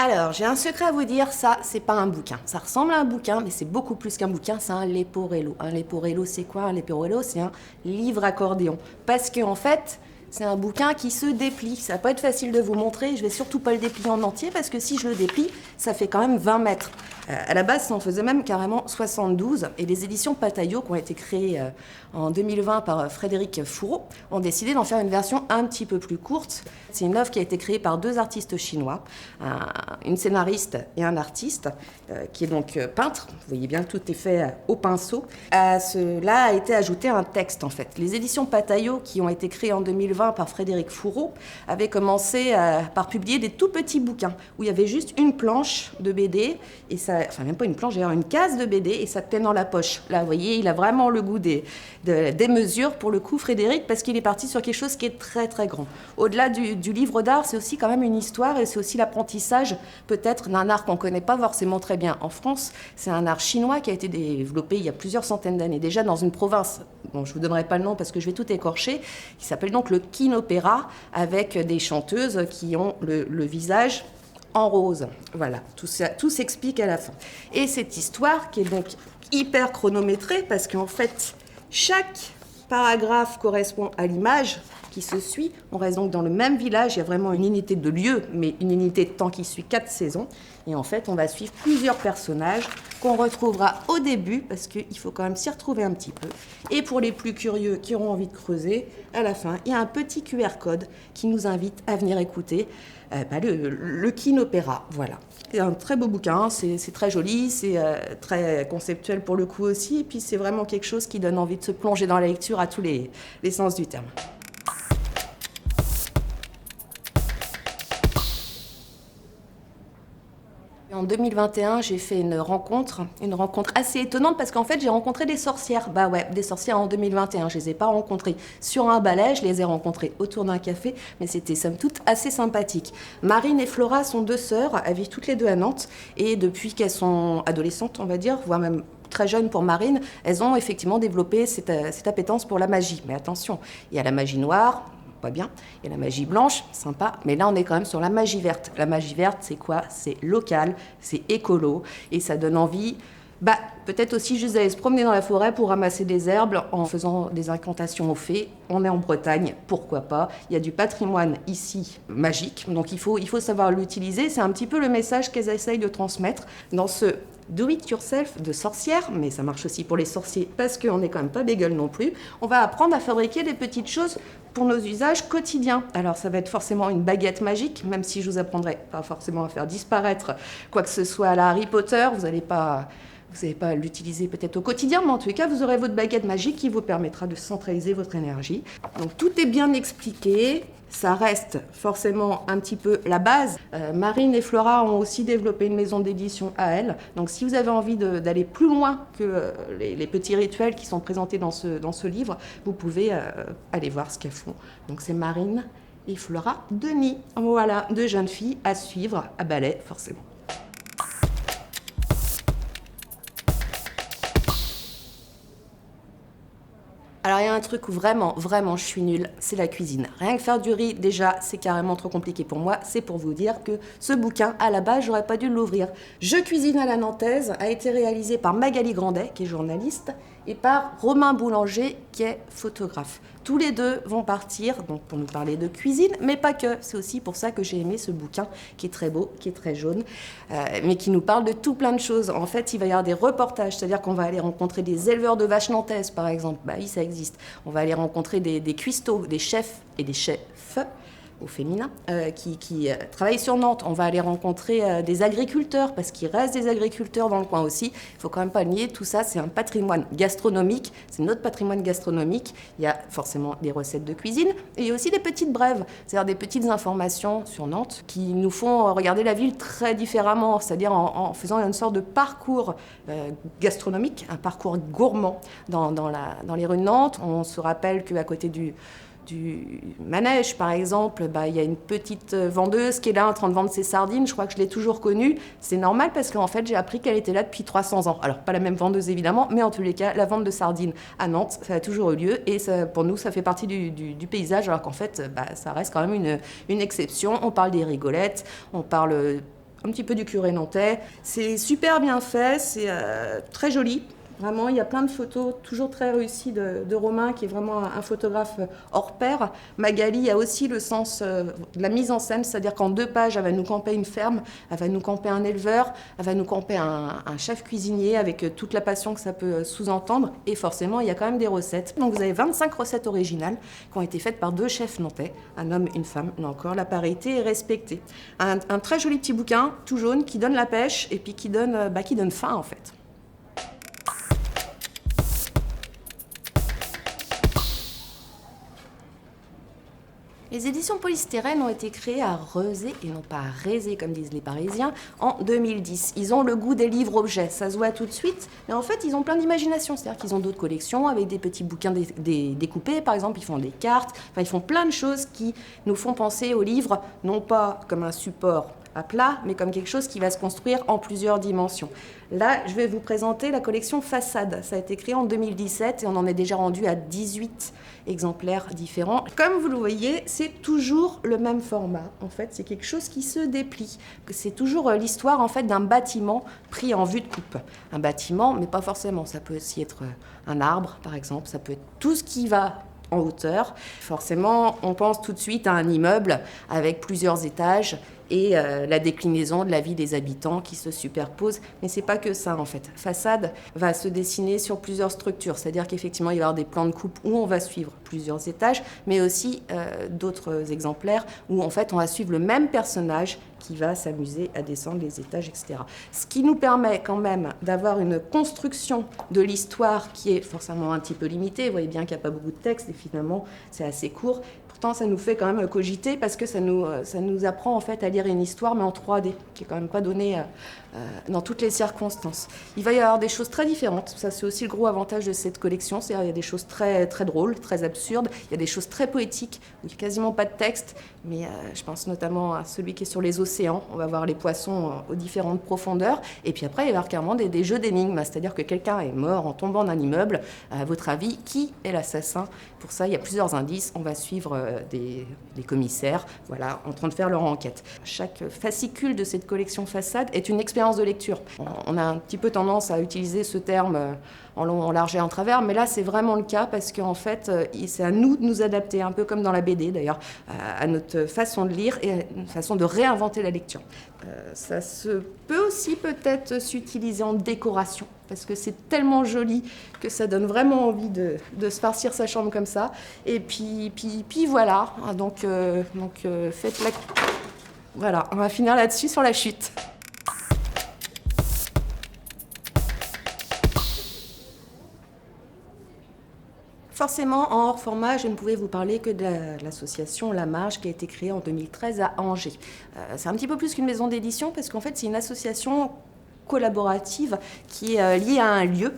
Alors, j'ai un secret à vous dire, ça, c'est pas un bouquin. Ça ressemble à un bouquin, mais c'est beaucoup plus qu'un bouquin, c'est un leporello. Un leporello, c'est quoi? Un leporello, c'est un livre accordéon. Parce que, en fait, c'est un bouquin qui se déplie. Ça va pas être facile de vous montrer, je vais surtout pas le déplier en entier, parce que si je le déplie, ça fait quand même 20 mètres. À la base, ça en faisait même carrément 72, et les éditions Pataillot, qui ont été créées en 2020 par Frédéric Fourreau, ont décidé d'en faire une version un petit peu plus courte. C'est une œuvre qui a été créée par deux artistes chinois, une scénariste et un artiste, qui est donc peintre. Vous voyez bien que tout est fait au pinceau. À cela a été ajouté un texte, en fait. Les éditions Pataillot, qui ont été créées en 2020 par Frédéric Fourreau, avaient commencé par publier des tout petits bouquins, où il y avait juste une planche de BD, et ça, enfin même pas une planche, d'ailleurs une case de BD, et ça tenait dans la poche. Là, vous voyez, il a vraiment le goût des mesures, pour le coup, Frédéric, parce qu'il est parti sur quelque chose qui est très très grand. Au-delà du livre d'art, c'est aussi quand même une histoire, et c'est aussi l'apprentissage peut-être d'un art qu'on ne connaît pas forcément très bien en France. C'est un art chinois qui a été développé il y a plusieurs centaines d'années, déjà dans une province dont je ne vous donnerai pas le nom parce que je vais tout écorcher, qui s'appelle donc le Kin-opéra, avec des chanteuses qui ont le visage en rose. Voilà, tout s'explique à la fin. Et cette histoire qui est donc hyper chronométrée, parce qu'en fait, chaque paragraphe correspond à l'image qui se suit. On reste donc dans le même village, il y a vraiment une unité de lieu, mais une unité de temps qui suit 4 saisons. Et en fait, on va suivre plusieurs personnages qu'on retrouvera au début, parce qu'il faut quand même s'y retrouver un petit peu. Et pour les plus curieux qui auront envie de creuser, à la fin, il y a un petit QR code qui nous invite à venir écouter le Kin-opéra. Voilà. C'est un très beau bouquin, c'est très joli, c'est très conceptuel pour le coup aussi, et puis c'est vraiment quelque chose qui donne envie de se plonger dans la lecture à tous les sens du terme. En 2021, j'ai fait une rencontre assez étonnante parce qu'en fait, j'ai rencontré des sorcières. Bah ouais, des sorcières en 2021. Je les ai pas rencontrées sur un balai, je les ai rencontrées autour d'un café, mais c'était somme toute assez sympathique. Marine et Flora sont deux sœurs, elles vivent toutes les deux à Nantes, et depuis qu'elles sont adolescentes, on va dire, voire même très jeunes pour Marine, elles ont effectivement développé cette appétence pour la magie. Mais attention, il y a la magie noire, pas bien. Il y a la magie blanche, sympa, mais là on est quand même sur la magie verte. La magie verte, c'est quoi? C'est local, c'est écolo, et ça donne envie, peut-être aussi juste d'aller se promener dans la forêt pour ramasser des herbes en faisant des incantations aux fées. On est en Bretagne, pourquoi pas? Il y a du patrimoine ici magique, donc il faut savoir l'utiliser. C'est un petit peu le message qu'elles essayent de transmettre dans ce do-it-yourself de sorcières, mais ça marche aussi pour les sorciers parce qu'on n'est quand même pas bégueule non plus. On va apprendre à fabriquer des petites choses pour nos usages quotidiens. Alors ça va être forcément une baguette magique, même si je vous apprendrai pas forcément à faire disparaître quoi que ce soit à la Harry Potter, vous n'allez pas l'utiliser peut-être au quotidien, mais en tous les cas, vous aurez votre baguette magique qui vous permettra de centraliser votre énergie. Donc tout est bien expliqué. Ça reste forcément un petit peu la base. Marine et Flora ont aussi développé une maison d'édition à elles. Donc si vous avez envie d'aller plus loin que les petits rituels qui sont présentés dans ce livre, vous pouvez aller voir ce qu'elles font. Donc c'est Marine et Flora Denis. Voilà, deux jeunes filles à suivre à balai, forcément. Alors, il y a un truc où vraiment, je suis nulle, c'est la cuisine. Rien que faire du riz, déjà, c'est carrément trop compliqué pour moi. C'est pour vous dire que ce bouquin, à la base, j'aurais pas dû l'ouvrir. Je cuisine à la nantaise a été réalisé par Magali Grandet, qui est journaliste, et par Romain Boulanger, qui est photographe. Tous les deux vont partir donc pour nous parler de cuisine, mais pas que. C'est aussi pour ça que j'ai aimé ce bouquin, qui est très beau, qui est très jaune, mais qui nous parle de tout plein de choses. En fait, il va y avoir des reportages, c'est-à-dire qu'on va aller rencontrer des éleveurs de vaches nantaises, par exemple. Bah oui, ça existe. On va aller rencontrer des cuistots, des chefs et des chefs au féminin, qui travaillent sur Nantes. On va aller rencontrer des agriculteurs, parce qu'il reste des agriculteurs dans le coin aussi. Il ne faut quand même pas le nier, tout ça, c'est un patrimoine gastronomique, c'est notre patrimoine gastronomique. Il y a forcément des recettes de cuisine, et il y a aussi des petites brèves, c'est-à-dire des petites informations sur Nantes, qui nous font regarder la ville très différemment, c'est-à-dire en faisant une sorte de parcours gastronomique, un parcours gourmand dans les rues de Nantes. On se rappelle qu'à côté du manège, par exemple, il y a une petite vendeuse qui est là en train de vendre ses sardines. Je crois que je l'ai toujours connue. C'est normal parce qu'en fait, j'ai appris qu'elle était là depuis 300 ans. Alors, pas la même vendeuse, évidemment, mais en tous les cas, la vente de sardines à Nantes, ça a toujours eu lieu. Et ça, pour nous, ça fait partie du paysage, alors qu'en fait, ça reste quand même une exception. On parle des rigolettes, on parle un petit peu du curé nantais. C'est super bien fait, c'est très joli. Vraiment, il y a plein de photos toujours très réussies de Romain, qui est vraiment un photographe hors pair. Magali a aussi le sens de la mise en scène, c'est-à-dire qu'en 2 pages, elle va nous camper une ferme, elle va nous camper un éleveur, elle va nous camper un chef cuisinier avec toute la passion que ça peut sous-entendre. Et forcément, il y a quand même des recettes. Donc vous avez 25 recettes originales qui ont été faites par 2 chefs nantais, un homme, une femme. Là encore, la parité est respectée. Un très joli petit bouquin, tout jaune, qui donne la pêche et puis qui donne faim en fait. Les éditions Polystyrène ont été créées à Rezé, et non pas à Rézé, comme disent les Parisiens, en 2010. Ils ont le goût des livres-objets, ça se voit tout de suite, mais en fait, ils ont plein d'imagination. C'est-à-dire qu'ils ont d'autres collections avec des petits bouquins découpés, par exemple, ils font des cartes, enfin, ils font plein de choses qui nous font penser au livre, non pas comme un support à plat, mais comme quelque chose qui va se construire en plusieurs dimensions. Là, je vais vous présenter la collection Façade. Ça a été créé en 2017 et on en est déjà rendu à 18 exemplaires différents. Comme vous le voyez, c'est toujours le même format. En fait, c'est quelque chose qui se déplie. C'est toujours l'histoire en fait d'un bâtiment pris en vue de coupe. Un bâtiment, mais pas forcément. Ça peut aussi être un arbre, par exemple. Ça peut être tout ce qui va en hauteur. Forcément, on pense tout de suite à un immeuble avec plusieurs étages et la déclinaison de la vie des habitants qui se superposent. Mais c'est pas que ça en fait. Façade va se dessiner sur plusieurs structures, c'est-à-dire qu'effectivement il va y avoir des plans de coupe où on va suivre plusieurs étages, mais aussi d'autres exemplaires où en fait on va suivre le même personnage qui va s'amuser à descendre les étages, etc. Ce qui nous permet quand même d'avoir une construction de l'histoire qui est forcément un petit peu limitée. Vous voyez bien qu'il n'y a pas beaucoup de texte et finalement c'est assez court. Pourtant, ça nous fait quand même cogiter parce que ça nous apprend en fait à lire une histoire, mais en 3D, qui est quand même pas donnée dans toutes les circonstances. Il va y avoir des choses très différentes. Ça, c'est aussi le gros avantage de cette collection. C'est-à-dire qu'il y a des choses très, très drôles, très absurdes. Il y a des choses très poétiques où il n'y a quasiment pas de texte. Mais je pense notamment à celui qui est sur les océans. On va voir les poissons aux différentes profondeurs. Et puis après, il va y avoir carrément des jeux d'énigmes. C'est-à-dire que quelqu'un est mort en tombant d'un immeuble. À votre avis, qui est l'assassin? Pour ça, il y a plusieurs indices. On va suivre des commissaires, voilà, en train de faire leur enquête. Chaque fascicule de cette collection Façade est une expérience de lecture. On a un petit peu tendance à utiliser ce terme en long, en large et en travers, mais là c'est vraiment le cas parce qu'en fait c'est à nous de nous adapter, un peu comme dans la BD d'ailleurs, à notre façon de lire et à une façon de réinventer la lecture. Ça se peut aussi peut-être s'utiliser en décoration parce que c'est tellement joli que ça donne vraiment envie de se farcir sa chambre comme ça. Et puis voilà, donc faites la... Voilà, on va finir là-dessus sur la chute. Forcément, en hors format, je ne pouvais vous parler que de l'association La Marge qui a été créée en 2013 à Angers. C'est un petit peu plus qu'une maison d'édition parce qu'en fait, c'est une association collaborative qui est liée à un lieu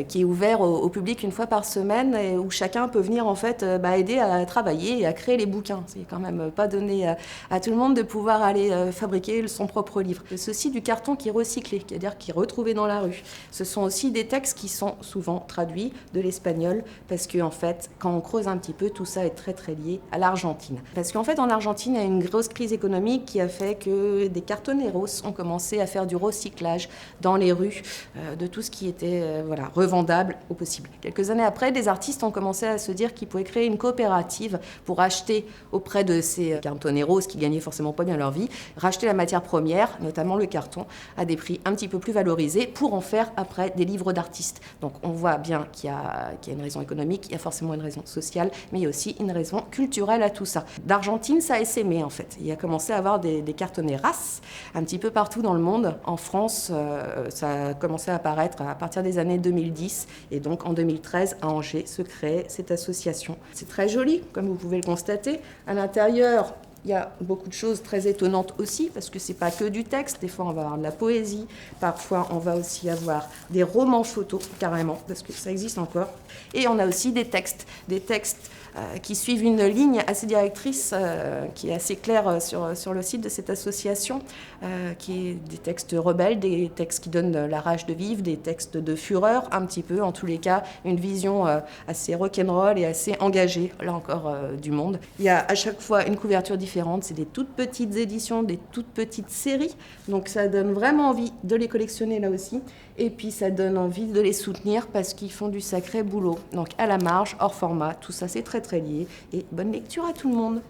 qui est ouvert au public une fois par semaine et où chacun peut venir en fait aider à travailler et à créer les bouquins. C'est quand même pas donné à tout le monde de pouvoir aller fabriquer son propre livre. C'est aussi du carton qui est recyclé, c'est-à-dire qui est retrouvé dans la rue. Ce sont aussi des textes qui sont souvent traduits de l'espagnol parce que en fait, quand on creuse un petit peu, tout ça est très très lié à l'Argentine. Parce qu'en fait, en Argentine, il y a une grosse crise économique qui a fait que des cartoneros ont commencé à faire du recyclage dans les rues de tout ce qui était revendable au possible. Quelques années après, des artistes ont commencé à se dire qu'ils pouvaient créer une coopérative pour acheter auprès de ces cartoneros qui gagnaient forcément pas bien leur vie, racheter la matière première, notamment le carton, à des prix un petit peu plus valorisés pour en faire après des livres d'artistes. Donc on voit bien qu'il y a une raison économique, il y a forcément une raison sociale, mais il y a aussi une raison culturelle à tout ça. D'Argentine, ça a essaimé en fait. Il y a commencé à avoir des cartonneras un petit peu partout dans le monde. En France, ça a commencé à apparaître à partir des années 2010 et donc en 2013 à Angers se crée cette association. C'est très joli comme vous pouvez le constater. À l'intérieur, il y a beaucoup de choses très étonnantes aussi parce que c'est pas que du texte. Des fois on va avoir de la poésie, parfois on va aussi avoir des romans photos carrément parce que ça existe encore. Et on a aussi des textes qui suivent une ligne assez directrice qui est assez claire sur le site de cette association, qui est des textes rebelles, des textes qui donnent la rage de vivre, des textes de fureur, un petit peu, en tous les cas, une vision assez rock'n'roll et assez engagée, là encore, du monde. Il y a à chaque fois une couverture différente différentes. C'est des toutes petites éditions, des toutes petites séries. Donc ça donne vraiment envie de les collectionner là aussi. Et puis ça donne envie de les soutenir parce qu'ils font du sacré boulot. Donc à la marge, hors format, tout ça c'est très très lié. Et bonne lecture à tout le monde.